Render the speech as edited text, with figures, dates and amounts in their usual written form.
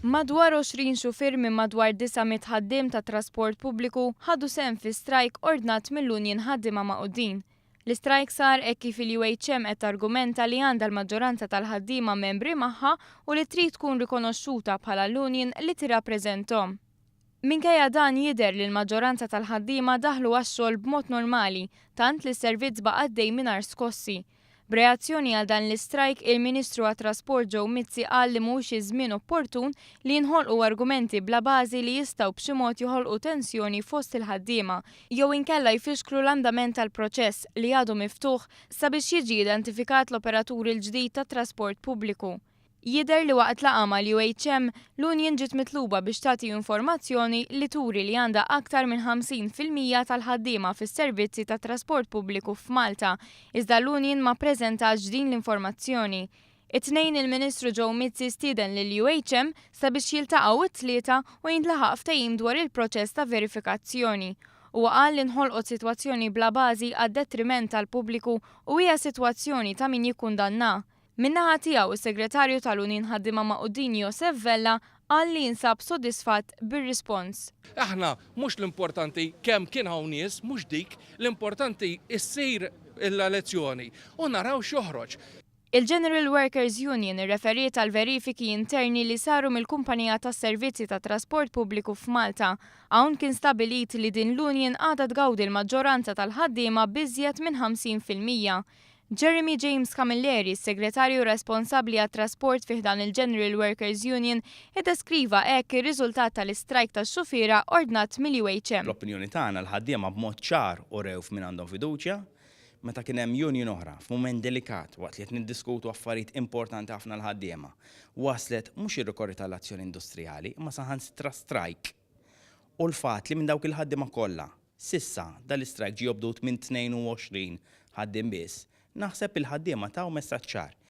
Madwar 20 xufier minn madwar 900 ħaddiem ta' trasport pubbliku ħadu sehem fi strajk ordnat mill-Union ħaddiema Magħqudin. L-istrajk sar hekk kif il-UHM qed targumenta li għandha l-maġġoranza tal-ħaddiema membri magħha u li trid tkun rikonoxxuta bħala l-Union li tirrappreżenthom. Minkejja dan jidher li l-maġġoranza tal-ħaddiema daħlu għax-xogħol b'mod normali, tant li s-servizz baqa' għaddej mingħajr skossi. B'reazzjoni għal dan l-istrajk, il-Ministru għat-Trasport Joe Mizzi qal li mhuwiex iż-żmien opportun li jinħolqu argumenti bla bażi li jistgħu b'xi mod joħolqu tensjoni fost il-ħaddiema jew inkella jfixklu l-andament tal-proċess li għadu miftuħ sabiex jiġi identifikat l-operatur il-ġdid tat-trasport pubbliku. Jidher li waqt laqgħa mal-UHM l-Union ġiet mitluba biex tagħti informazzjoni li turi li għandha aktar minn 50% tal-ħaddiema fis-servizzi tat trasport pubbliku f'Malta, iżda l-Union ma ppreżentax din l-informazzjoni. It-tnejn il-Ministru Joe Mizzi stieden lill-UHM sabiex jiltaqgħu it-tlieta u jintlaħaq ftehim dwar il-proċess ta' verifikazzjoni. Huwa qal li nħolqot sitwazzjoni bla bażi għad-detriment tal-pubbliku u hija sitwazzjoni ta' min jikkundanna. Min-naħa tiegħu is-Segretarju tal-Union ħaddiema Magħqudin Josef Vella qal li jinsab sodisfatt bir-rispons. Aħna mhux l-importanti kemm kien hawn nies, mhux dik, l-importanti issir l-elezzjoni u naraw x'joħroġ. Il-General Workers Union irreferiet għal verifiki interni li saru mill-Kumpanija tas-Servizzi tat Trasport Pubbliku f'Malta. Hawn kien stabilit li din l-Union għadha tgawdi l-maġġoranza tal-ħaddiema biżjed minn 50%. Jeremy James Camilleri, segretarju responsabbli għat-trasport fih dan il-General Workers Union, iddeskriva hekk ir-riżultat tal-istrajk tax-xufiera ordnat mill-UHM. L-opinjoni tagħna l-ħaddiema b'mod ċar u rew minn għandhom fiduċja meta kien hemm union oħra f'mument delikat waqt li qed niddiskutu affarijiet importanti ħafna l-ħaddiema. Waslet mhux ir-rikorri tal-azzjoni industrijali, imma saħansitra strajk. U l-fatt li minn dawk il-ħaddiema kollha sissa dal-istrajk ġie jobdut minn 22 ħaddiem biss. Naħseb il-ħaddiema taw messaġġ ċar